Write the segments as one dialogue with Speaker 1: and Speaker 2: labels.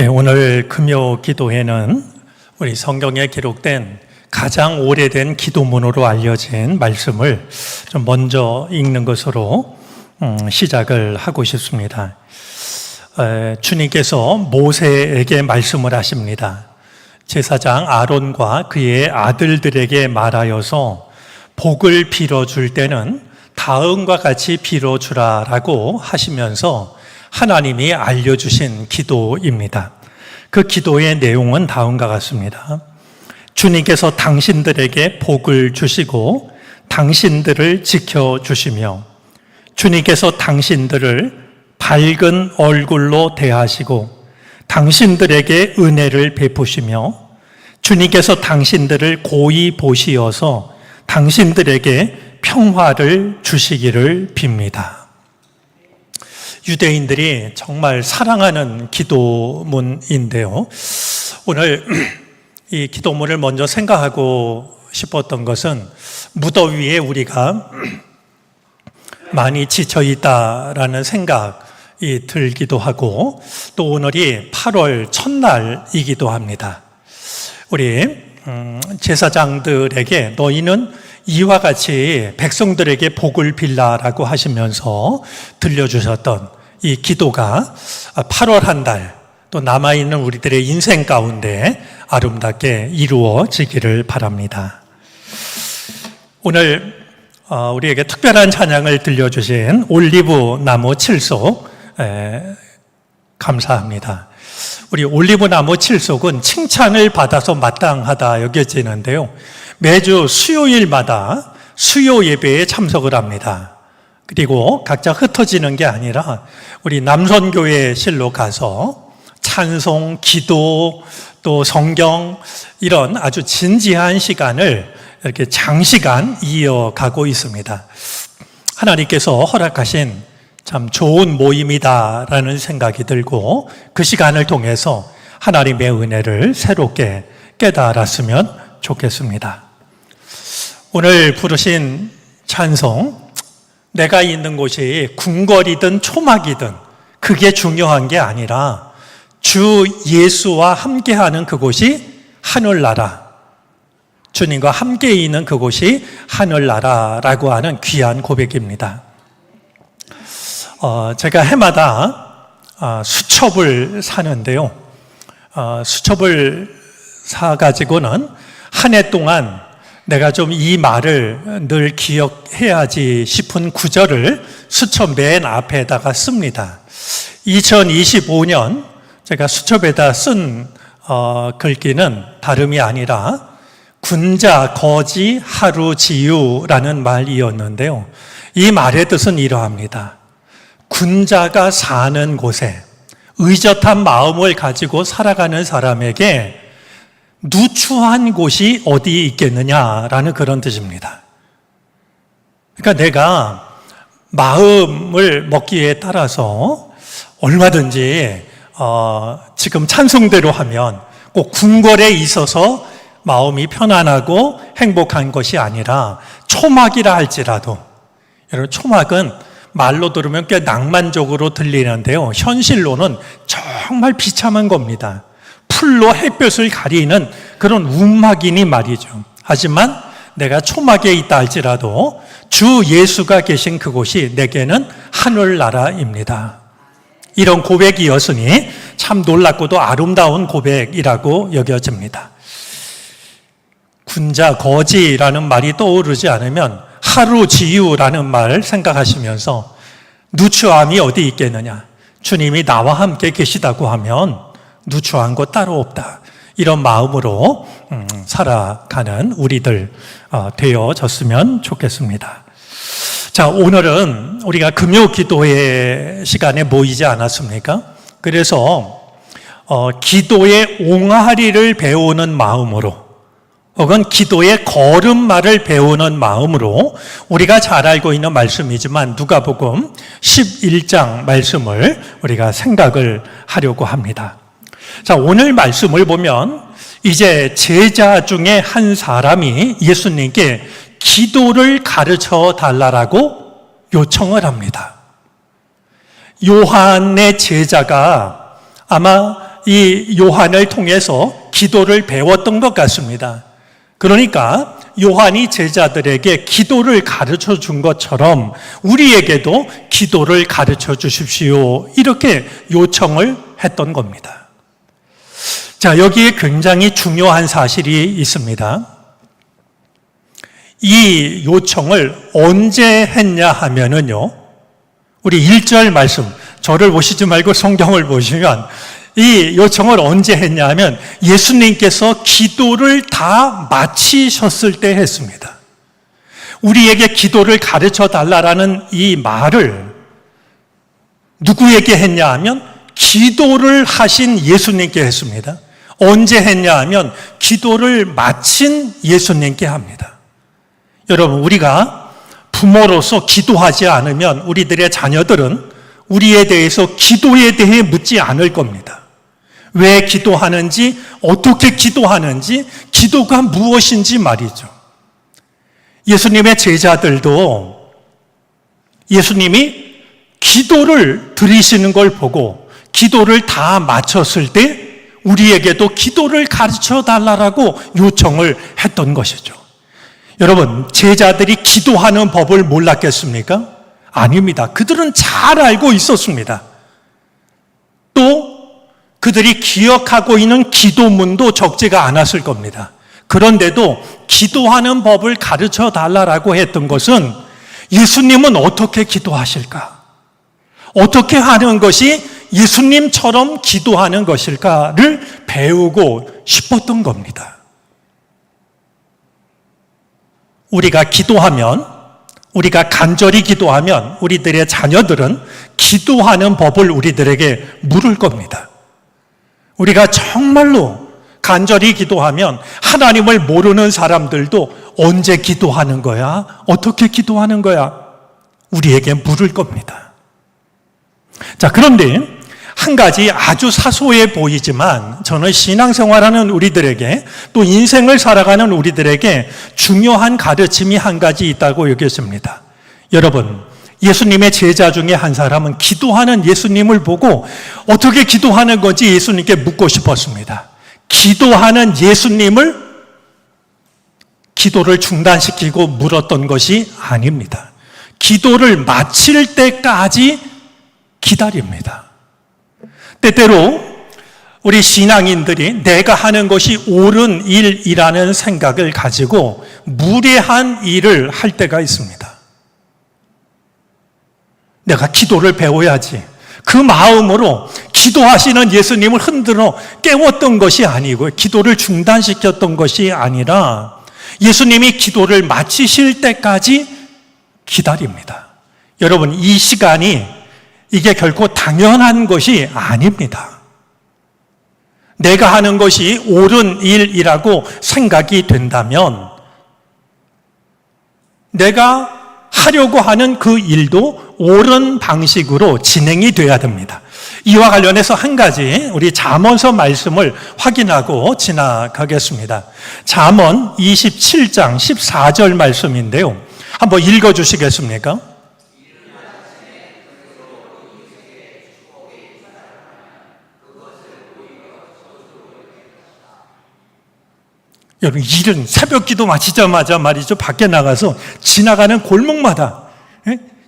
Speaker 1: 오늘 금요 기도회는 우리 성경에 기록된 가장 오래된 기도문으로 알려진 말씀을 좀 먼저 읽는 것으로 시작을 하고 싶습니다. 주님께서 모세에게 말씀을 하십니다. 제사장 아론과 그의 아들들에게 말하여서 복을 빌어줄 때는 다음과 같이 빌어주라라고 하시면서 하나님이 알려주신 기도입니다. 그 기도의 내용은 다음과 같습니다. 주님께서 당신들에게 복을 주시고 당신들을 지켜주시며 주님께서 당신들을 밝은 얼굴로 대하시고 당신들에게 은혜를 베푸시며 주님께서 당신들을 고이 보시어서 당신들에게 평화를 주시기를 빕니다. 유대인들이 정말 사랑하는 기도문인데요. 오늘 이 기도문을 먼저 생각하고 싶었던 것은 무더위에 우리가 많이 지쳐있다라는 생각이 들기도 하고 또 오늘이 8월 첫날이기도 합니다. 우리 제사장들에게 너희는 이와 같이 백성들에게 복을 빌라라고 하시면서 들려주셨던 이 기도가 8월 한 달 또 남아있는 우리들의 인생 가운데 아름답게 이루어지기를 바랍니다. 오늘 우리에게 특별한 찬양을 들려주신 올리브 나무 칠속 감사합니다. 우리 올리브 나무 칠속은 칭찬을 받아서 마땅하다 여겨지는데요. 매주 수요일마다 수요 예배에 참석을 합니다. 그리고 각자 흩어지는 게 아니라 우리 남선교회실로 가서 찬송, 기도, 또 성경 이런 아주 진지한 시간을 이렇게 장시간 이어가고 있습니다. 하나님께서 허락하신 참 좋은 모임이다라는 생각이 들고 그 시간을 통해서 하나님의 은혜를 새롭게 깨달았으면 좋겠습니다. 오늘 부르신 찬송, 내가 있는 곳이 궁궐이든 초막이든 그게 중요한 게 아니라 주 예수와 함께하는 그곳이 하늘나라, 주님과 함께 있는 그곳이 하늘나라라고 하는 귀한 고백입니다. 제가 해마다 수첩을 사는데요. 수첩을 사가지고는 한 해 동안 내가 좀 이 말을 늘 기억해야지 싶은 구절을 수첩 맨 앞에다가 씁니다. 2025년 제가 수첩에다 쓴 글귀는 다름이 아니라 군자 거지 하루 지유라는 말이었는데요. 이 말의 뜻은 이러합니다. 군자가 사는 곳에 의젓한 마음을 가지고 살아가는 사람에게 누추한 곳이 어디 있겠느냐라는 그런 뜻입니다. 그러니까 내가 마음을 먹기에 따라서 얼마든지 지금 찬송대로 하면 꼭 궁궐에 있어서 마음이 편안하고 행복한 것이 아니라 초막이라 할지라도, 여러분 초막은 말로 들으면 꽤 낭만적으로 들리는데요. 현실로는 정말 비참한 겁니다. 풀로 햇볕을 가리는 그런 움막이니 말이죠. 하지만 내가 초막에 있다 할지라도 주 예수가 계신 그곳이 내게는 하늘나라입니다. 이런 고백이었으니 참 놀랍고도 아름다운 고백이라고 여겨집니다. 군자 거지라는 말이 떠오르지 않으면 하루 지유라는 말 생각하시면서 누추함이 어디 있겠느냐, 주님이 나와 함께 계시다고 하면 누추한 것 따로 없다, 이런 마음으로 살아가는 우리들 되어졌으면 좋겠습니다. 자, 오늘은 우리가 금요 기도회 시간에 모이지 않았습니까? 그래서 기도의 옹알이를 배우는 마음으로 혹은 기도의 걸음마를 배우는 마음으로 우리가 잘 알고 있는 말씀이지만 누가복음 11장 말씀을 우리가 생각을 하려고 합니다. 자, 오늘 말씀을 보면 이제 제자 중에 한 사람이 예수님께 기도를 가르쳐 달라고 요청을 합니다. 요한의 제자가 아마 이 요한을 통해서 기도를 배웠던 것 같습니다. 그러니까 요한이 제자들에게 기도를 가르쳐 준 것처럼 우리에게도 기도를 가르쳐 주십시오. 이렇게 요청을 했던 겁니다. 자, 여기에 굉장히 중요한 사실이 있습니다. 이 요청을 언제 했냐 하면은요, 우리 1절 말씀, 저를 보시지 말고 성경을 보시면 이 요청을 언제 했냐 하면 예수님께서 기도를 다 마치셨을 때 했습니다. 우리에게 기도를 가르쳐 달라라는 이 말을 누구에게 했냐 하면 기도를 하신 예수님께 했습니다. 언제 했냐 하면 기도를 마친 예수님께 합니다. 여러분, 우리가 부모로서 기도하지 않으면 우리들의 자녀들은 우리에 대해서 기도에 대해 묻지 않을 겁니다. 왜 기도하는지, 어떻게 기도하는지, 기도가 무엇인지 말이죠. 예수님의 제자들도 예수님이 기도를 드리시는 걸 보고 기도를 다 마쳤을 때 우리에게도 기도를 가르쳐 달라고 요청을 했던 것이죠. 여러분, 제자들이 기도하는 법을 몰랐겠습니까? 아닙니다. 그들은 잘 알고 있었습니다. 또 그들이 기억하고 있는 기도문도 적지가 않았을 겁니다. 그런데도 기도하는 법을 가르쳐 달라고 했던 것은 예수님은 어떻게 기도하실까? 어떻게 하는 것이 예수님처럼 기도하는 것일까를 배우고 싶었던 겁니다. 우리가 기도하면, 우리가 간절히 기도하면 우리들의 자녀들은 기도하는 법을 우리들에게 물을 겁니다. 우리가 정말로 간절히 기도하면 하나님을 모르는 사람들도 언제 기도하는 거야? 어떻게 기도하는 거야? 우리에게 물을 겁니다. 자, 그런데 한 가지 아주 사소해 보이지만 저는 신앙생활하는 우리들에게 또 인생을 살아가는 우리들에게 중요한 가르침이 한 가지 있다고 여겼습니다. 여러분, 예수님의 제자 중에 한 사람은 기도하는 예수님을 보고 어떻게 기도하는 건지 예수님께 묻고 싶었습니다. 기도하는 예수님을 기도를 중단시키고 물었던 것이 아닙니다. 기도를 마칠 때까지 기다립니다. 때때로 우리 신앙인들이 내가 하는 것이 옳은 일이라는 생각을 가지고 무례한 일을 할 때가 있습니다. 내가 기도를 배워야지. 그 마음으로 기도하시는 예수님을 흔들어 깨웠던 것이 아니고 기도를 중단시켰던 것이 아니라 예수님이 기도를 마치실 때까지 기다립니다. 여러분, 이 시간이 이게 결코 당연한 것이 아닙니다. 내가 하는 것이 옳은 일이라고 생각이 된다면 내가 하려고 하는 그 일도 옳은 방식으로 진행이 돼야 됩니다. 이와 관련해서 한 가지 우리 잠언서 말씀을 확인하고 지나가겠습니다. 잠언 27장 14절 말씀인데요. 한번 읽어주시겠습니까? 여러분, 일은 새벽 기도 마치자마자 말이죠, 밖에 나가서 지나가는 골목마다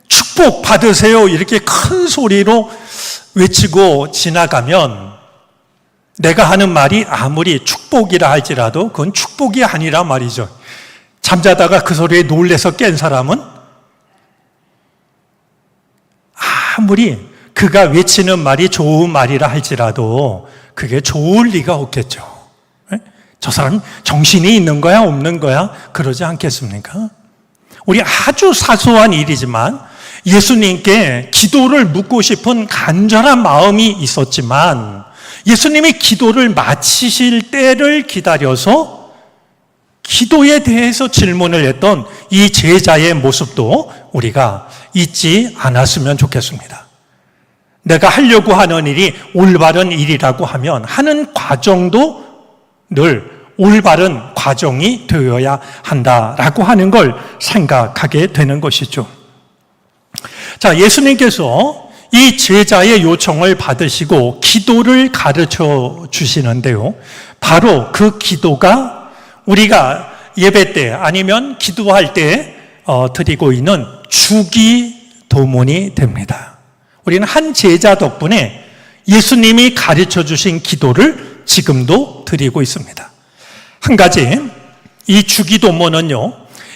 Speaker 1: 축복 받으세요 이렇게 큰 소리로 외치고 지나가면 내가 하는 말이 아무리 축복이라 할지라도 그건 축복이 아니라 말이죠. 잠자다가 그 소리에 놀래서 깬 사람은 아무리 그가 외치는 말이 좋은 말이라 할지라도 그게 좋을 리가 없겠죠. 저 사람 정신이 있는 거야, 없는 거야? 그러지 않겠습니까? 우리 아주 사소한 일이지만 예수님께 기도를 묻고 싶은 간절한 마음이 있었지만 예수님이 기도를 마치실 때를 기다려서 기도에 대해서 질문을 했던 이 제자의 모습도 우리가 잊지 않았으면 좋겠습니다. 내가 하려고 하는 일이 올바른 일이라고 하면 하는 과정도 늘 올바른 과정이 되어야 한다라고 하는 걸 생각하게 되는 것이죠. 자, 예수님께서 이 제자의 요청을 받으시고 기도를 가르쳐 주시는데요. 바로 그 기도가 우리가 예배 때 아니면 기도할 때 드리고 있는 주기도문이 됩니다. 우리는 한 제자 덕분에 예수님이 가르쳐 주신 기도를 지금도 드리고 있습니다. 한 가지, 이 주기도문은요,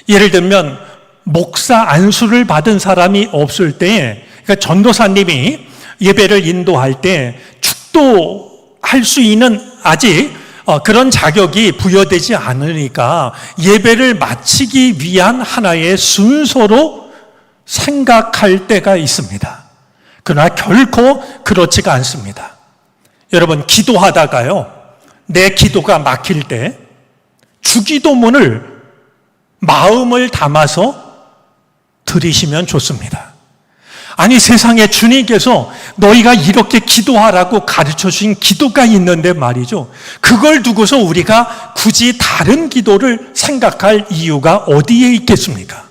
Speaker 1: 예를 들면 목사 안수를 받은 사람이 없을 때에, 그러니까 전도사님이 예배를 인도할 때 축도할 수 있는 아직 그런 자격이 부여되지 않으니까 예배를 마치기 위한 하나의 순서로 생각할 때가 있습니다. 그러나 결코 그렇지가 않습니다. 여러분, 기도하다가요, 내 기도가 막힐 때 주기도문을 마음을 담아서 드리시면 좋습니다. 아니, 세상에 주님께서 너희가 이렇게 기도하라고 가르쳐 주신 기도가 있는데 말이죠. 그걸 두고서 우리가 굳이 다른 기도를 생각할 이유가 어디에 있겠습니까?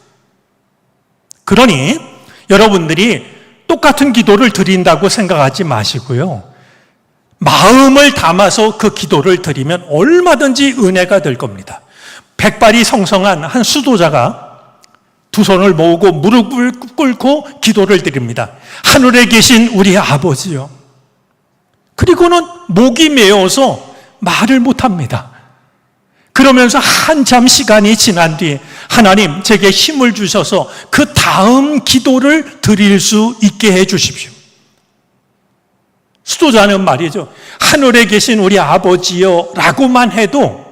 Speaker 1: 그러니 여러분들이 똑같은 기도를 드린다고 생각하지 마시고요. 마음을 담아서 그 기도를 드리면 얼마든지 은혜가 될 겁니다. 백발이 성성한 한 수도자가 두 손을 모으고 무릎을 꿇고 기도를 드립니다. 하늘에 계신 우리 아버지요. 그리고는 목이 메어서 말을 못합니다. 그러면서 한참 시간이 지난 뒤에 하나님, 제게 힘을 주셔서 그 다음 기도를 드릴 수 있게 해 주십시오. 수도자는 말이죠, 하늘에 계신 우리 아버지요 라고만 해도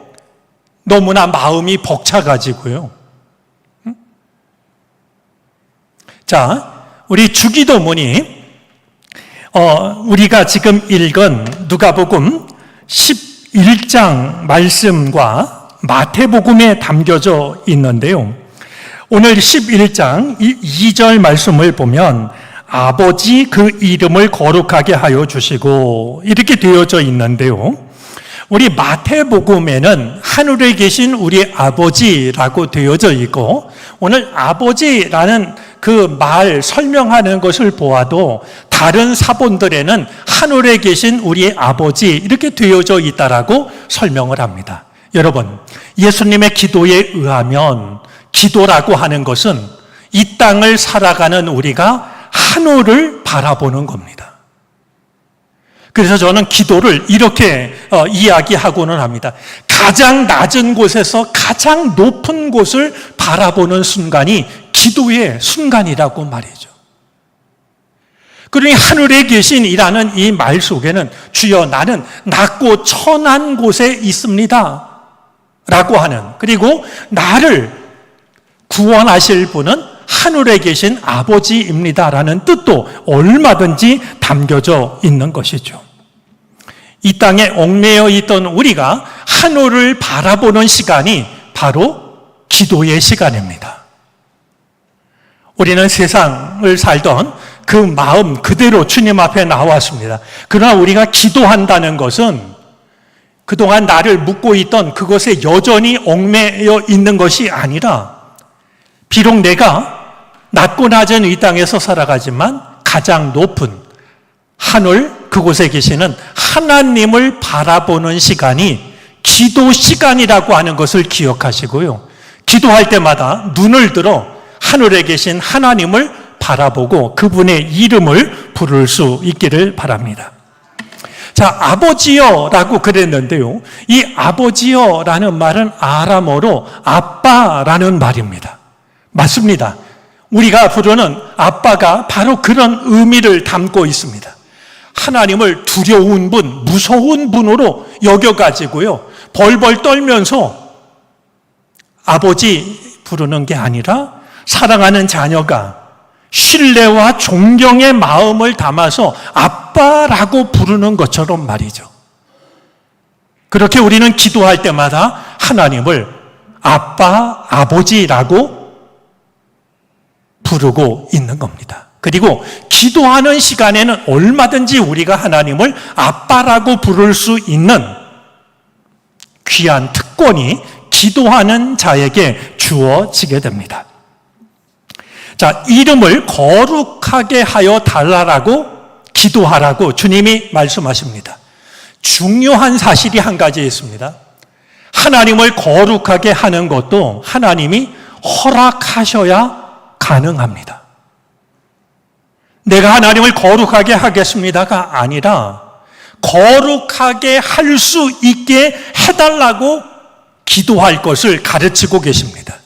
Speaker 1: 너무나 마음이 벅차가지고요. 자, 우리 주기도문이 우리가 지금 읽은 누가복음 11장 말씀과 마태복음에 담겨져 있는데요. 오늘 11장 2절 말씀을 보면 아버지 그 이름을 거룩하게 하여 주시고 이렇게 되어져 있는데요. 우리 마태복음에는 하늘에 계신 우리 아버지라고 되어져 있고, 오늘 아버지라는 그 말 설명하는 것을 보아도 다른 사본들에는 하늘에 계신 우리 아버지 이렇게 되어져 있다라고 설명을 합니다. 여러분, 예수님의 기도에 의하면 기도라고 하는 것은 이 땅을 살아가는 우리가 하늘을 바라보는 겁니다. 그래서 저는 기도를 이렇게 이야기하고는 합니다. 가장 낮은 곳에서 가장 높은 곳을 바라보는 순간이 기도의 순간이라고 말이죠. 그러니 하늘에 계신이라는 이 말 속에는 주여 나는 낮고 천한 곳에 있습니다 라고 하는, 그리고 나를 구원하실 분은 하늘에 계신 아버지입니다라는 뜻도 얼마든지 담겨져 있는 것이죠. 이 땅에 얽매여 있던 우리가 하늘을 바라보는 시간이 바로 기도의 시간입니다. 우리는 세상을 살던 그 마음 그대로 주님 앞에 나왔습니다. 그러나 우리가 기도한다는 것은 그동안 나를 묻고 있던 그것에 여전히 얽매여 있는 것이 아니라, 비록 내가 낮고 낮은 이 땅에서 살아가지만 가장 높은 하늘 그곳에 계시는 하나님을 바라보는 시간이 기도 시간이라고 하는 것을 기억하시고요. 기도할 때마다 눈을 들어 하늘에 계신 하나님을 바라보고 그분의 이름을 부를 수 있기를 바랍니다. 자, 아버지여라고 그랬는데요. 이 아버지여라는 말은 아람어로 아빠라는 말입니다. 맞습니다. 우리가 부르는 아빠가 바로 그런 의미를 담고 있습니다. 하나님을 두려운 분, 무서운 분으로 여겨가지고요, 벌벌 떨면서 아버지 부르는 게 아니라 사랑하는 자녀가 신뢰와 존경의 마음을 담아서 아빠라고 부르는 것처럼 말이죠. 그렇게 우리는 기도할 때마다 하나님을 아빠, 아버지라고 부르고 있는 겁니다. 그리고 기도하는 시간에는 얼마든지 우리가 하나님을 아빠라고 부를 수 있는 귀한 특권이 기도하는 자에게 주어지게 됩니다. 자, 이름을 거룩하게 하여 달라라고 기도하라고 주님이 말씀하십니다. 중요한 사실이 한 가지 있습니다. 하나님을 거룩하게 하는 것도 하나님이 허락하셔야 가능합니다. 내가 하나님을 거룩하게 하겠습니다가 아니라 거룩하게 할 수 있게 해달라고 기도할 것을 가르치고 계십니다.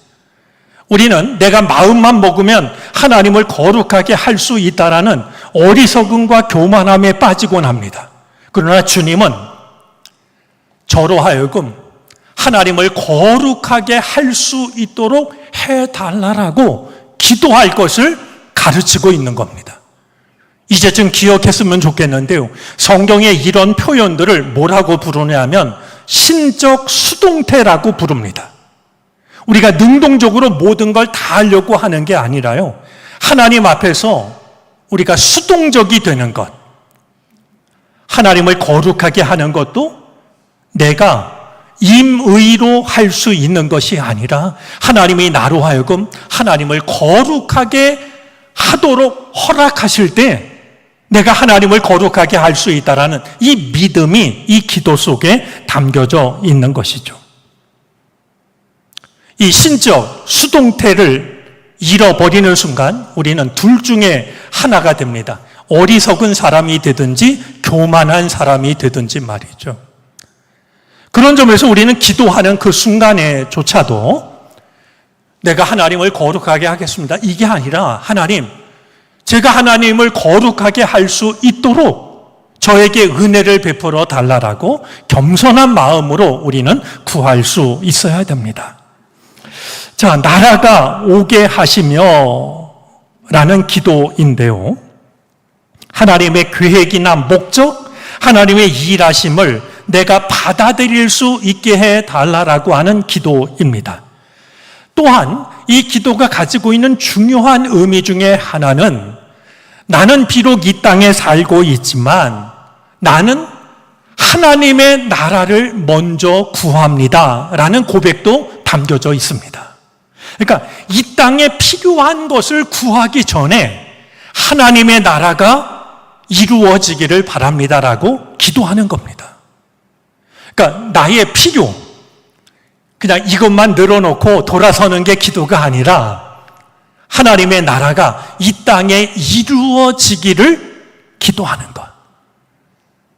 Speaker 1: 우리는 내가 마음만 먹으면 하나님을 거룩하게 할 수 있다라는 어리석음과 교만함에 빠지곤 합니다. 그러나 주님은 저로 하여금 하나님을 거룩하게 할 수 있도록 해달라고 기도할 것을 가르치고 있는 겁니다. 이제쯤 기억했으면 좋겠는데요. 성경에 이런 표현들을 뭐라고 부르냐면 신적 수동태라고 부릅니다. 우리가 능동적으로 모든 걸 다 하려고 하는 게 아니라요. 하나님 앞에서 우리가 수동적이 되는 것, 하나님을 거룩하게 하는 것도 내가 임의로 할 수 있는 것이 아니라 하나님이 나로 하여금 하나님을 거룩하게 하도록 허락하실 때 내가 하나님을 거룩하게 할 수 있다라는 이 믿음이 이 기도 속에 담겨져 있는 것이죠. 이 신적 수동태를 잃어버리는 순간 우리는 둘 중에 하나가 됩니다. 어리석은 사람이 되든지 교만한 사람이 되든지 말이죠. 그런 점에서 우리는 기도하는 그 순간에조차도 내가 하나님을 거룩하게 하겠습니다. 이게 아니라 하나님, 제가 하나님을 거룩하게 할 수 있도록 저에게 은혜를 베풀어 달라라고 겸손한 마음으로 우리는 구할 수 있어야 됩니다. 자, 나라가 오게 하시며 라는 기도인데요. 하나님의 계획이나 목적, 하나님의 일하심을 내가 받아들일 수 있게 해달라고 하는 기도입니다. 또한 이 기도가 가지고 있는 중요한 의미 중에 하나는 나는 비록 이 땅에 살고 있지만 나는 하나님의 나라를 먼저 구합니다 라는 고백도 담겨져 있습니다. 그러니까 이 땅에 필요한 것을 구하기 전에 하나님의 나라가 이루어지기를 바랍니다라고 기도하는 겁니다. 그러니까 나의 필요, 그냥 이것만 늘어놓고 돌아서는 게 기도가 아니라 하나님의 나라가 이 땅에 이루어지기를 기도하는 것.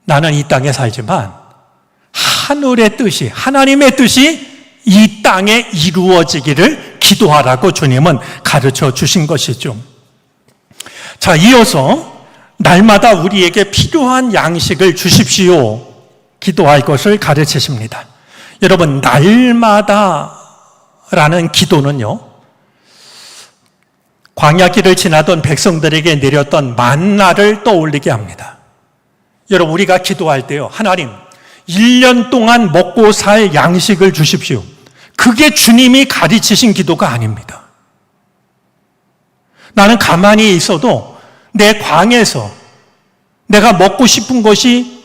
Speaker 1: 나는 이 땅에 살지만 하늘의 뜻이, 하나님의 뜻이 이 땅에 이루어지기를 기도하라고 주님은 가르쳐 주신 것이죠. 자, 이어서 날마다 우리에게 필요한 양식을 주십시오. 기도할 것을 가르치십니다. 여러분, 날마다라는 기도는요, 광야길을 지나던 백성들에게 내렸던 만나를 떠올리게 합니다. 여러분, 우리가 기도할 때요, 하나님, 1년 동안 먹고 살 양식을 주십시오. 그게 주님이 가르치신 기도가 아닙니다. 나는 가만히 있어도 내 광에서 내가 먹고 싶은 것이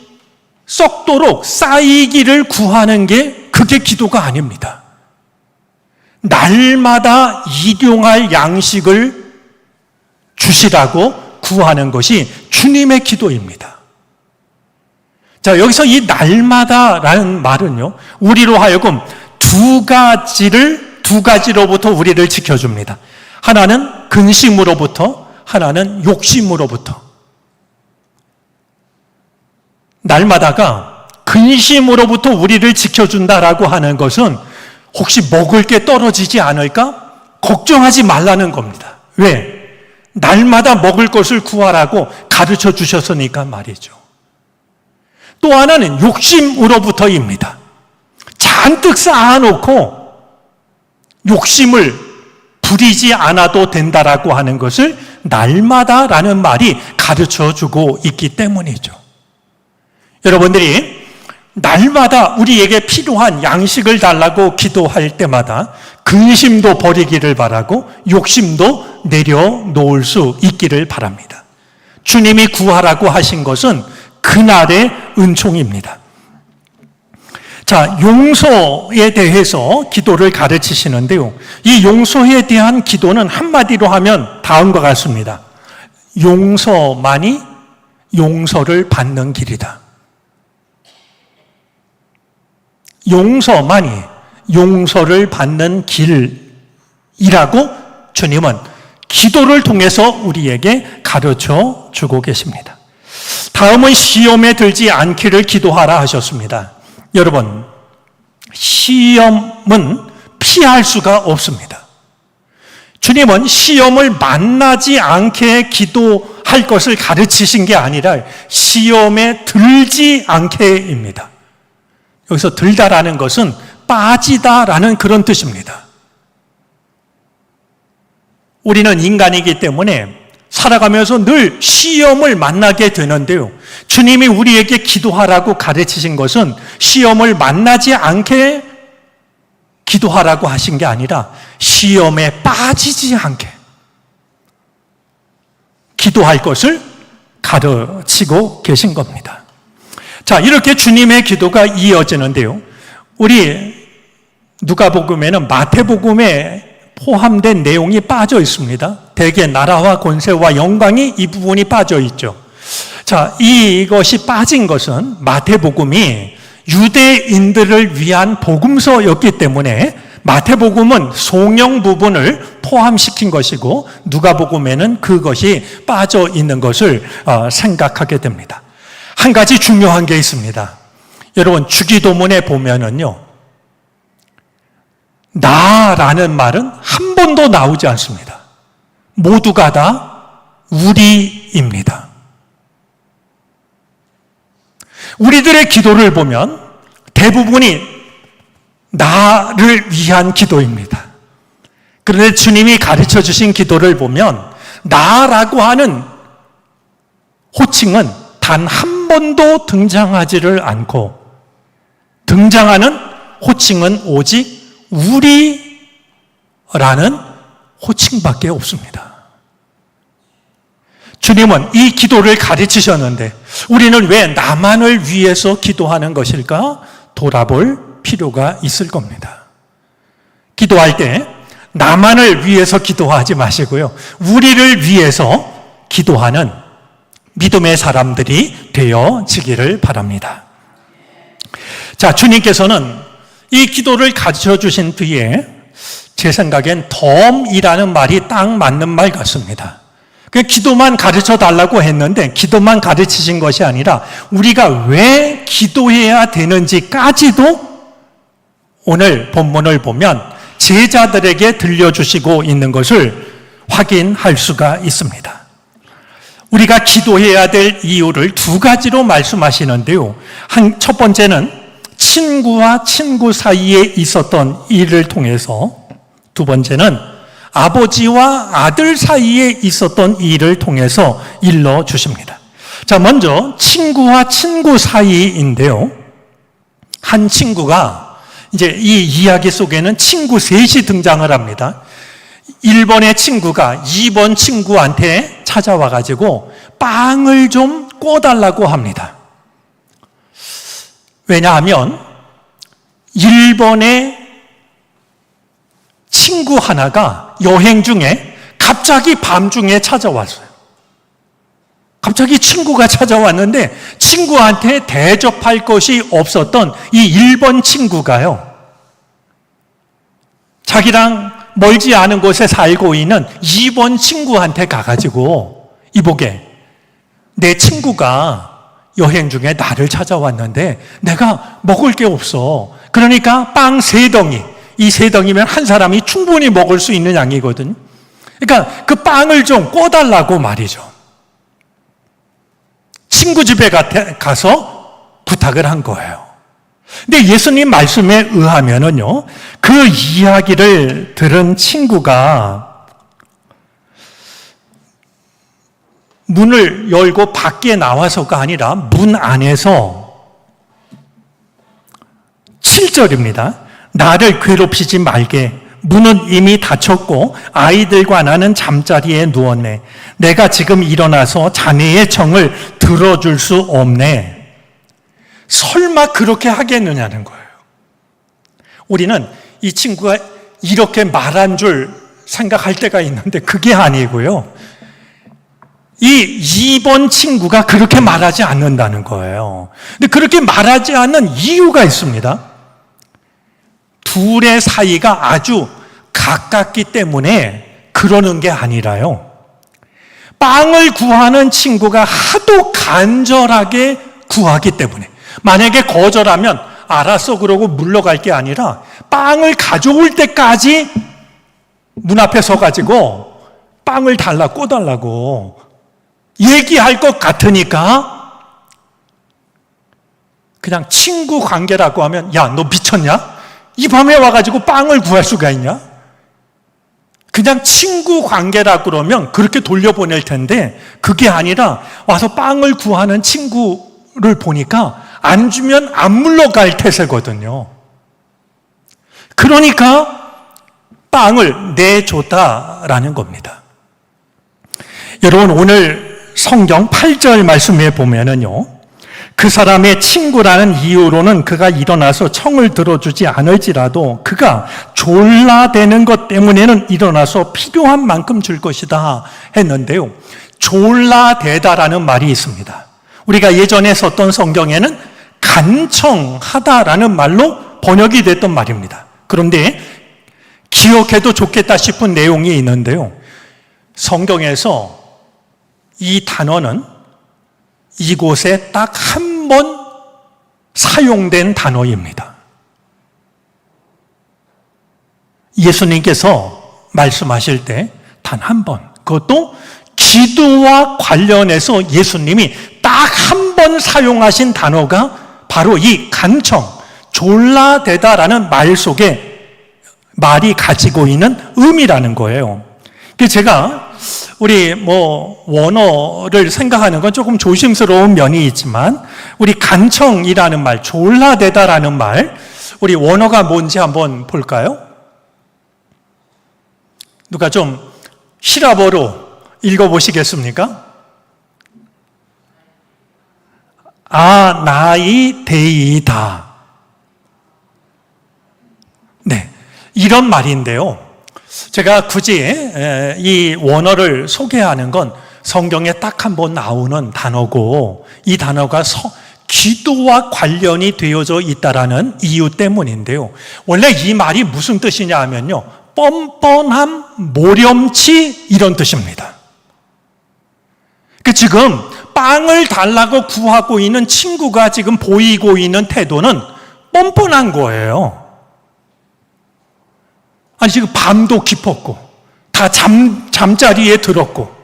Speaker 1: 썩도록 쌓이기를 구하는 게 그게 기도가 아닙니다. 날마다 일용할 양식을 주시라고 구하는 것이 주님의 기도입니다. 자, 여기서 이 날마다라는 말은요, 우리로 하여금 두 가지로부터 우리를 지켜줍니다. 하나는 근심으로부터, 하나는 욕심으로부터. 날마다가 근심으로부터 우리를 지켜준다라고 하는 것은 혹시 먹을 게 떨어지지 않을까? 걱정하지 말라는 겁니다. 왜? 날마다 먹을 것을 구하라고 가르쳐 주셨으니까 말이죠. 또 하나는 욕심으로부터입니다. 잔뜩 쌓아놓고 욕심을 부리지 않아도 된다라고 하는 것을 날마다라는 말이 가르쳐주고 있기 때문이죠. 여러분들이 날마다 우리에게 필요한 양식을 달라고 기도할 때마다 근심도 버리기를 바라고 욕심도 내려놓을 수 있기를 바랍니다. 주님이 구하라고 하신 것은 그날의 은총입니다. 자, 용서에 대해서 기도를 가르치시는데요. 이 용서에 대한 기도는 한마디로 하면 다음과 같습니다. 용서만이 용서를 받는 길이다. 용서만이 용서를 받는 길이라고 주님은 기도를 통해서 우리에게 가르쳐 주고 계십니다. 다음은 시험에 들지 않기를 기도하라 하셨습니다. 여러분, 시험은 피할 수가 없습니다. 주님은 시험을 만나지 않게 기도할 것을 가르치신 게 아니라 시험에 들지 않게입니다. 여기서 들다라는 것은 빠지다라는 그런 뜻입니다. 우리는 인간이기 때문에 살아가면서 늘 시험을 만나게 되는데요. 주님이 우리에게 기도하라고 가르치신 것은 시험을 만나지 않게 기도하라고 하신 게 아니라 시험에 빠지지 않게 기도할 것을 가르치고 계신 겁니다. 자, 이렇게 주님의 기도가 이어지는데요. 우리 누가복음에는 마태복음에 포함된 내용이 빠져 있습니다. 대개 나라와 권세와 영광이 이 부분이 빠져 있죠. 자, 이것이 빠진 것은 마태복음이 유대인들을 위한 복음서였기 때문에 마태복음은 송영 부분을 포함시킨 것이고 누가복음에는 그것이 빠져 있는 것을 생각하게 됩니다. 한 가지 중요한 게 있습니다. 여러분, 주기도문에 보면은요, 나라는 말은 한 번도 나오지 않습니다. 모두가 다 우리입니다. 우리들의 기도를 보면 대부분이 나를 위한 기도입니다. 그런데 주님이 가르쳐 주신 기도를 보면 나라고 하는 호칭은 단 한 번도 등장하지를 않고 등장하는 호칭은 오직 우리라는 호칭밖에 없습니다. 주님은 이 기도를 가르치셨는데 우리는 왜 나만을 위해서 기도하는 것일까? 돌아볼 필요가 있을 겁니다. 기도할 때 나만을 위해서 기도하지 마시고요. 우리를 위해서 기도하는 믿음의 사람들이 되어지기를 바랍니다. 자, 주님께서는 이 기도를 가르쳐 주신 뒤에 제 생각엔 덤이라는 말이 딱 맞는 말 같습니다. 기도만 가르쳐 달라고 했는데 기도만 가르치신 것이 아니라 우리가 왜 기도해야 되는지까지도 오늘 본문을 보면 제자들에게 들려주시고 있는 것을 확인할 수가 있습니다. 우리가 기도해야 될 이유를 두 가지로 말씀하시는데요. 첫 번째는 친구와 친구 사이에 있었던 일을 통해서, 두 번째는 아버지와 아들 사이에 있었던 일을 통해서 일러 주십니다. 자, 먼저 친구와 친구 사이인데요. 한 친구가 이제 이 이야기 속에는 친구 셋이 등장을 합니다. 1번의 친구가 2번 친구한테 찾아와 가지고 빵을 좀 꿔달라고 합니다. 왜냐하면 1번의 친구 하나가 여행 중에 갑자기 밤중에 찾아왔어요. 갑자기 친구가 찾아왔는데 친구한테 대접할 것이 없었던 이 1번 친구가요, 자기랑 멀지 않은 곳에 살고 있는 2번 친구한테 가가지고, 이보게, 내 친구가 여행 중에 나를 찾아왔는데 내가 먹을 게 없어. 그러니까 빵 3덩이, 이 3덩이면 한 사람이 충분히 먹을 수 있는 양이거든요. 그러니까 그 빵을 좀 꿔달라고 말이죠. 친구 집에 가서 부탁을 한 거예요. 근데 예수님 말씀에 의하면은요, 그 이야기를 들은 친구가 문을 열고 밖에 나와서가 아니라 문 안에서 7절입니다. 나를 괴롭히지 말게. 문은 이미 닫혔고 아이들과 나는 잠자리에 누웠네. 내가 지금 일어나서 자네의 청을 들어줄 수 없네. 설마 그렇게 하겠느냐는 거예요. 우리는 이 친구가 이렇게 말한 줄 생각할 때가 있는데 그게 아니고요. 이 2번 친구가 그렇게 말하지 않는다는 거예요. 근데 그렇게 말하지 않는 이유가 있습니다. 둘의 사이가 아주 가깝기 때문에 그러는 게 아니라요. 빵을 구하는 친구가 하도 간절하게 구하기 때문에, 만약에 거절하면 알았어 그러고 물러갈 게 아니라 빵을 가져올 때까지 문 앞에 서가지고 빵을 달라 꿔달라고 얘기할 것 같으니까 그냥 친구 관계라고 하면 야, 너 미쳤냐? 이 밤에 와가지고 빵을 구할 수가 있냐? 그냥 친구 관계라 그러면 그렇게 돌려보낼 텐데 그게 아니라 와서 빵을 구하는 친구를 보니까 안 주면 안 물러갈 태세거든요. 그러니까 빵을 내줬다라는 겁니다. 여러분, 오늘 성경 8절 말씀에 보면은요, 그 사람의 친구라는 이유로는 그가 일어나서 청을 들어주지 않을지라도 그가 졸라대는 것 때문에는 일어나서 필요한 만큼 줄 것이다 했는데요. 졸라대다라는 말이 있습니다. 우리가 예전에 썼던 성경에는 간청하다라는 말로 번역이 됐던 말입니다. 그런데 기억해도 좋겠다 싶은 내용이 있는데요. 성경에서 이 단어는 이곳에 딱 한 번 사용된 단어입니다. 예수님께서 말씀하실 때 단 한 번, 그것도 기도와 관련해서 예수님이 딱 한 번 사용하신 단어가 바로 이 간청, 졸라대다라는 말 속에 말이 가지고 있는 의미라는 거예요. 제가 우리 원어를 생각하는 건 조금 조심스러운 면이 있지만 우리 간청이라는 말, 졸라대다라는 말, 우리 원어가 뭔지 한번 볼까요? 누가 좀 히라보로 읽어보시겠습니까? 나이 데이다. 네, 이런 말인데요. 제가 굳이 이 원어를 소개하는 건 성경에 딱 한 번 나오는 단어고 이 단어가 기도와 관련이 되어져 있다라는 이유 때문인데요. 원래 이 말이 무슨 뜻이냐 하면요, 뻔뻔함, 모렴치 이런 뜻입니다. 지금 빵을 달라고 구하고 있는 친구가 지금 보이고 있는 태도는 뻔뻔한 거예요. 아니, 지금 밤도 깊었고 다 잠자리에 들었고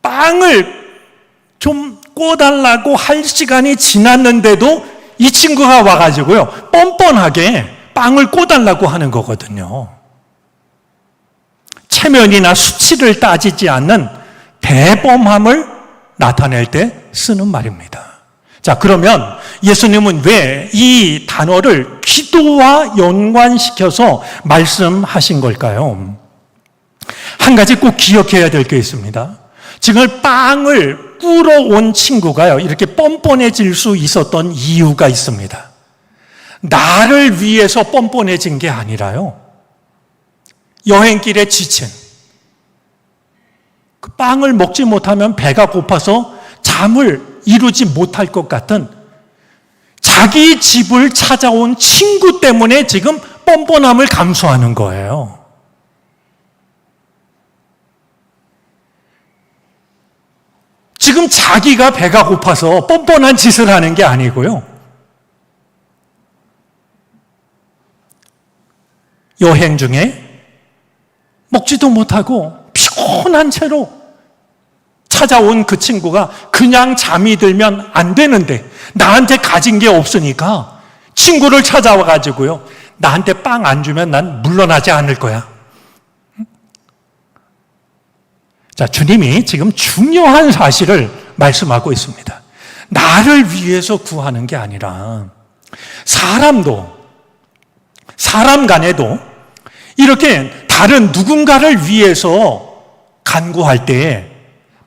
Speaker 1: 빵을 좀 꿔달라고 할 시간이 지났는데도 이 친구가 와가지고요 뻔뻔하게 빵을 꿔달라고 하는 거거든요. 체면이나 수치를 따지지 않는 대범함을 나타낼 때 쓰는 말입니다. 자, 그러면 예수님은 왜 이 단어를 기도와 연관시켜서 말씀하신 걸까요? 한 가지 꼭 기억해야 될 게 있습니다. 지금 빵을 꾸러 온 친구가요, 이렇게 뻔뻔해질 수 있었던 이유가 있습니다. 나를 위해서 뻔뻔해진 게 아니라요, 여행길에 지친, 그 빵을 먹지 못하면 배가 고파서 잠을 이루지 못할 것 같은 자기 집을 찾아온 친구 때문에 지금 뻔뻔함을 감수하는 거예요. 지금 자기가 배가 고파서 뻔뻔한 짓을 하는 게 아니고요, 여행 중에 먹지도 못하고 피곤한 채로 찾아온 그 친구가 그냥 잠이 들면 안 되는데 나한테 가진 게 없으니까 친구를 찾아와가지고요, 나한테 빵 안 주면 난 물러나지 않을 거야. 자, 주님이 지금 중요한 사실을 말씀하고 있습니다. 나를 위해서 구하는 게 아니라 사람 간에도 이렇게 다른 누군가를 위해서 간구할 때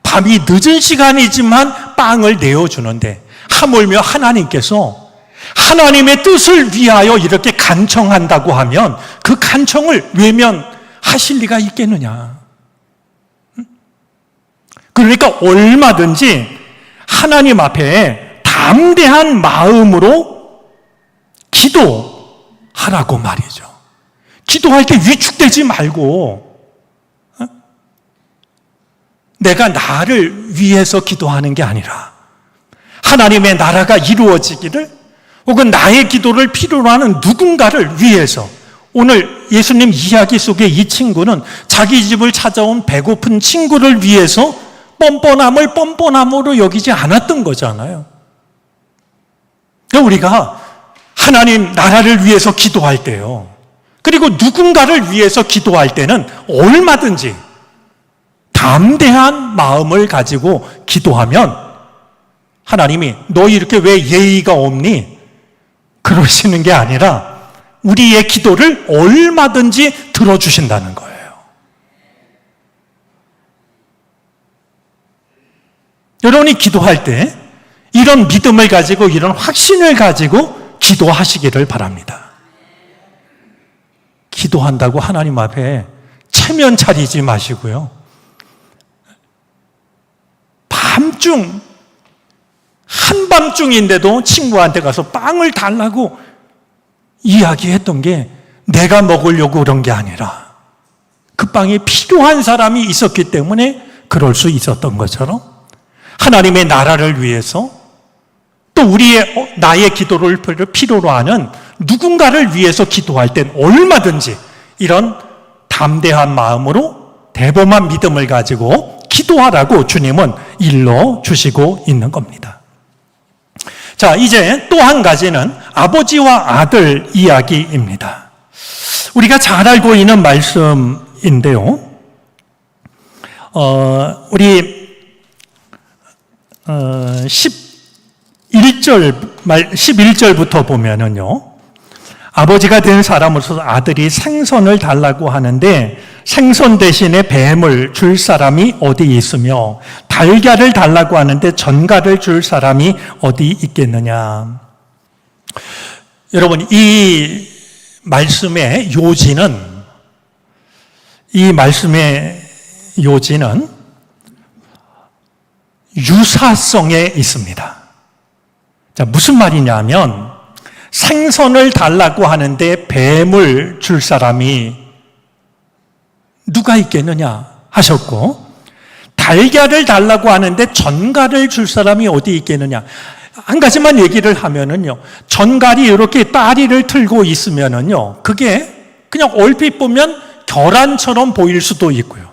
Speaker 1: 밤이 늦은 시간이지만 빵을 내어주는데 하물며 하나님께서 하나님의 뜻을 위하여 이렇게 간청한다고 하면 그 간청을 외면하실 리가 있겠느냐. 그러니까 얼마든지 하나님 앞에 담대한 마음으로 기도하라고 말이죠. 기도할 때 위축되지 말고 내가 나를 위해서 기도하는 게 아니라 하나님의 나라가 이루어지기를 혹은 나의 기도를 필요로 하는 누군가를 위해서. 오늘 예수님 이야기 속에 이 친구는 자기 집을 찾아온 배고픈 친구를 위해서 뻔뻔함을 뻔뻔함으로 여기지 않았던 거잖아요. 우리가 하나님 나라를 위해서 기도할 때요, 그리고 누군가를 위해서 기도할 때는 얼마든지 담대한 마음을 가지고 기도하면 하나님이 너 이렇게 왜 예의가 없니? 그러시는 게 아니라 우리의 기도를 얼마든지 들어주신다는 거예요. 여러분이 기도할 때 이런 믿음을 가지고 이런 확신을 가지고 기도하시기를 바랍니다. 기도한다고 하나님 앞에 체면 차리지 마시고요. 밤중 한밤중인데도 친구한테 가서 빵을 달라고 이야기했던 게 내가 먹으려고 그런 게 아니라 그 빵이 필요한 사람이 있었기 때문에 그럴 수 있었던 것처럼 하나님의 나라를 위해서 또 나의 기도를 필요로 하는 누군가를 위해서 기도할 땐 얼마든지 이런 담대한 마음으로 대범한 믿음을 가지고 기도하라고 주님은 일러주시고 있는 겁니다. 자, 이제 또 한 가지는 아버지와 아들 이야기입니다. 우리가 잘 알고 있는 말씀인데요. 우리 11절부터 보면은요, 아버지가 된 사람으로서 아들이 생선을 달라고 하는데 생선 대신에 뱀을 줄 사람이 어디 있으며 달걀을 달라고 하는데 전갈을 줄 사람이 어디 있겠느냐. 여러분, 이 말씀의 요지는 유사성에 있습니다. 자, 무슨 말이냐면 생선을 달라고 하는데 뱀을 줄 사람이 누가 있겠느냐 하셨고, 달걀을 달라고 하는데 전갈을 줄 사람이 어디 있겠느냐. 한 가지만 얘기를 하면은요, 전갈이 이렇게 다리를 틀고 있으면은요, 그게 그냥 얼핏 보면 계란처럼 보일 수도 있고요.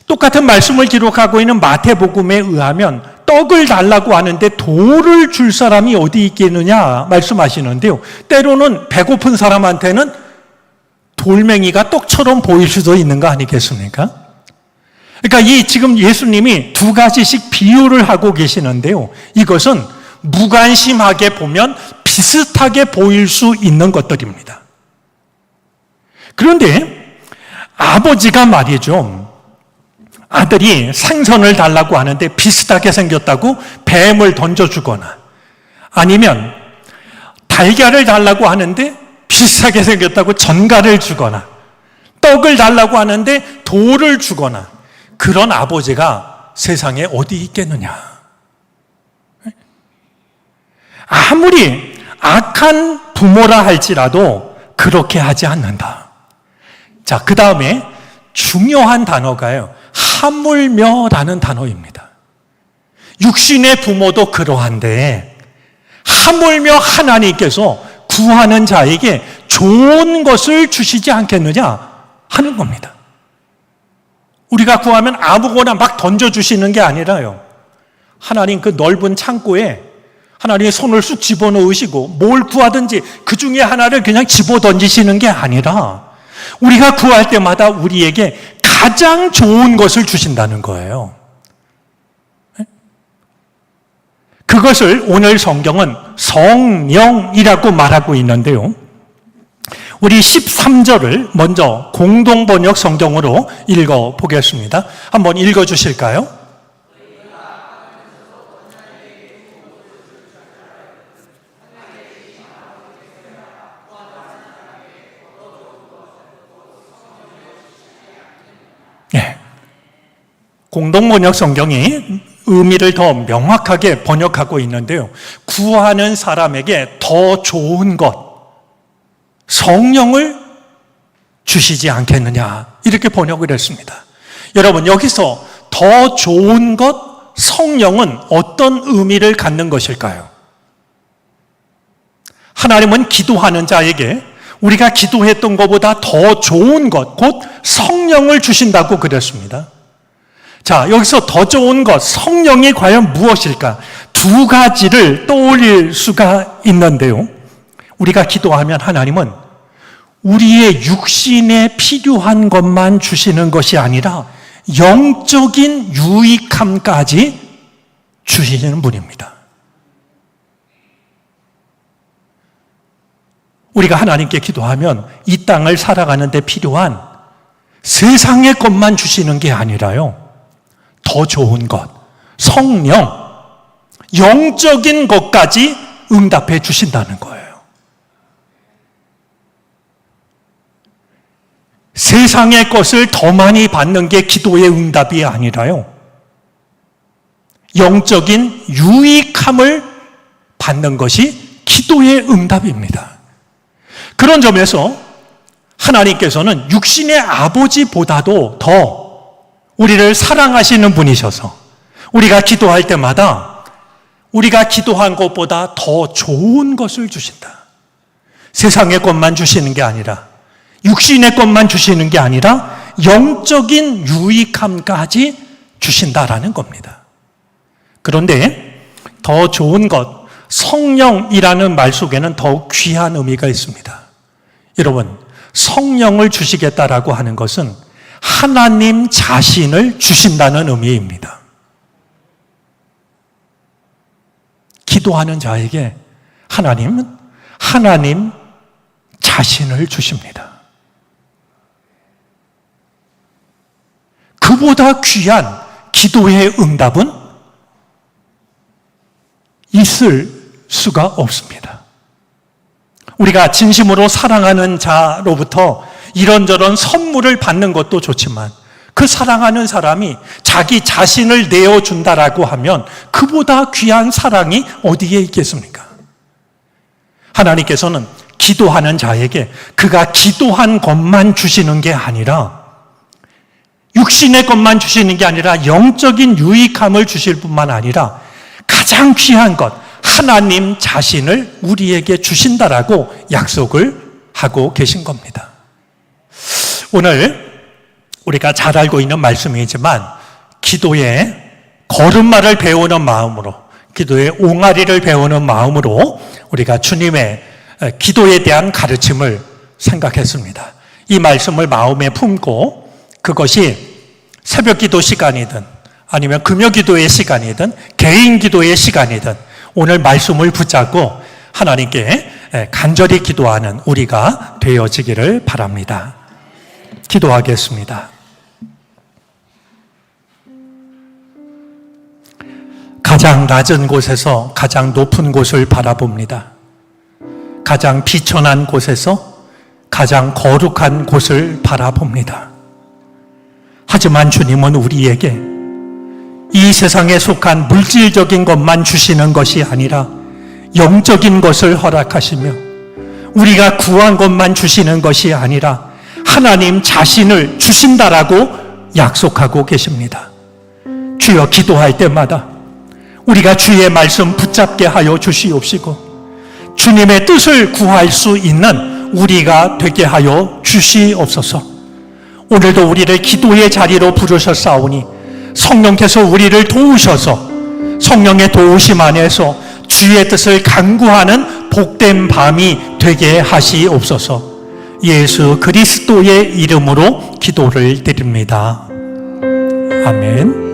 Speaker 1: 똑같은 말씀을 기록하고 있는 마태복음에 의하면 떡을 달라고 하는데 돌을 줄 사람이 어디 있겠느냐 말씀하시는데요. 때로는 배고픈 사람한테는 돌멩이가 떡처럼 보일 수도 있는 거 아니겠습니까? 그러니까 지금 예수님이 두 가지씩 비유를 하고 계시는데요. 이것은 무관심하게 보면 비슷하게 보일 수 있는 것들입니다. 그런데 아버지가 말이죠, 아들이 생선을 달라고 하는데 비슷하게 생겼다고 뱀을 던져주거나, 아니면 달걀을 달라고 하는데 비슷하게 생겼다고 전갈을 주거나, 떡을 달라고 하는데 돌을 주거나, 그런 아버지가 세상에 어디 있겠느냐. 아무리 악한 부모라 할지라도 그렇게 하지 않는다. 자, 그 다음에 중요한 단어가요, 하물며라는 단어입니다. 육신의 부모도 그러한데 하물며 하나님께서 구하는 자에게 좋은 것을 주시지 않겠느냐 하는 겁니다. 우리가 구하면 아무거나 막 던져주시는 게 아니라요, 하나님 그 넓은 창고에 하나님의 손을 쑥 집어넣으시고 뭘 구하든지 그 중에 하나를 그냥 집어 던지시는 게 아니라 우리가 구할 때마다 우리에게 가장 좋은 것을 주신다는 거예요. 그것을 오늘 성경은 성령이라고 말하고 있는데요. 우리 13절을 먼저 공동번역 성경으로 읽어보겠습니다. 한번 읽어주실까요? 공동번역 성경이 의미를 더 명확하게 번역하고 있는데요. 구하는 사람에게 더 좋은 것, 성령을 주시지 않겠느냐, 이렇게 번역을 했습니다. 여러분, 여기서 더 좋은 것, 성령은 어떤 의미를 갖는 것일까요? 하나님은 기도하는 자에게 우리가 기도했던 것보다 더 좋은 것, 곧 성령을 주신다고 그랬습니다. 자, 여기서 더 좋은 것, 성령이 과연 무엇일까? 두 가지를 떠올릴 수가 있는데요. 우리가 기도하면 하나님은 우리의 육신에 필요한 것만 주시는 것이 아니라 영적인 유익함까지 주시는 분입니다. 우리가 하나님께 기도하면 이 땅을 살아가는 데 필요한 세상의 것만 주시는 게 아니라요, 더 좋은 것, 성령, 영적인 것까지 응답해 주신다는 거예요. 세상의 것을 더 많이 받는 게 기도의 응답이 아니라요, 영적인 유익함을 받는 것이 기도의 응답입니다. 그런 점에서 하나님께서는 육신의 아버지보다도 더 우리를 사랑하시는 분이셔서 우리가 기도할 때마다 우리가 기도한 것보다 더 좋은 것을 주신다. 세상의 것만 주시는 게 아니라, 육신의 것만 주시는 게 아니라 영적인 유익함까지 주신다라는 겁니다. 그런데 더 좋은 것, 성령이라는 말 속에는 더욱 귀한 의미가 있습니다. 여러분, 성령을 주시겠다라고 하는 것은 하나님 자신을 주신다는 의미입니다. 기도하는 자에게 하나님은 하나님 자신을 주십니다. 그보다 귀한 기도의 응답은 있을 수가 없습니다. 우리가 진심으로 사랑하는 자로부터 이런저런 선물을 받는 것도 좋지만 그 사랑하는 사람이 자기 자신을 내어준다라고 하면 그보다 귀한 사랑이 어디에 있겠습니까? 하나님께서는 기도하는 자에게 그가 기도한 것만 주시는 게 아니라, 육신의 것만 주시는 게 아니라 영적인 유익함을 주실 뿐만 아니라 가장 귀한 것, 하나님 자신을 우리에게 주신다라고 약속을 하고 계신 겁니다. 오늘 우리가 잘 알고 있는 말씀이지만 기도의 걸음마를 배우는 마음으로, 기도의 옹알이를 배우는 마음으로 우리가 주님의 기도에 대한 가르침을 생각했습니다. 이 말씀을 마음에 품고 그것이 새벽 기도 시간이든 아니면 금요 기도의 시간이든 개인 기도의 시간이든 오늘 말씀을 붙잡고 하나님께 간절히 기도하는 우리가 되어지기를 바랍니다. 기도하겠습니다. 가장 낮은 곳에서 가장 높은 곳을 바라봅니다. 가장 비천한 곳에서 가장 거룩한 곳을 바라봅니다. 하지만 주님은 우리에게 이 세상에 속한 물질적인 것만 주시는 것이 아니라 영적인 것을 허락하시며, 우리가 구한 것만 주시는 것이 아니라 하나님 자신을 주신다라고 약속하고 계십니다. 주여, 기도할 때마다 우리가 주의 말씀 붙잡게 하여 주시옵시고 주님의 뜻을 구할 수 있는 우리가 되게 하여 주시옵소서. 오늘도 우리를 기도의 자리로 부르셨사오니 성령께서 우리를 도우셔서 성령의 도우심 안에서 주의 뜻을 간구하는 복된 밤이 되게 하시옵소서. 예수 그리스도의 이름으로 기도를 드립니다. 아멘.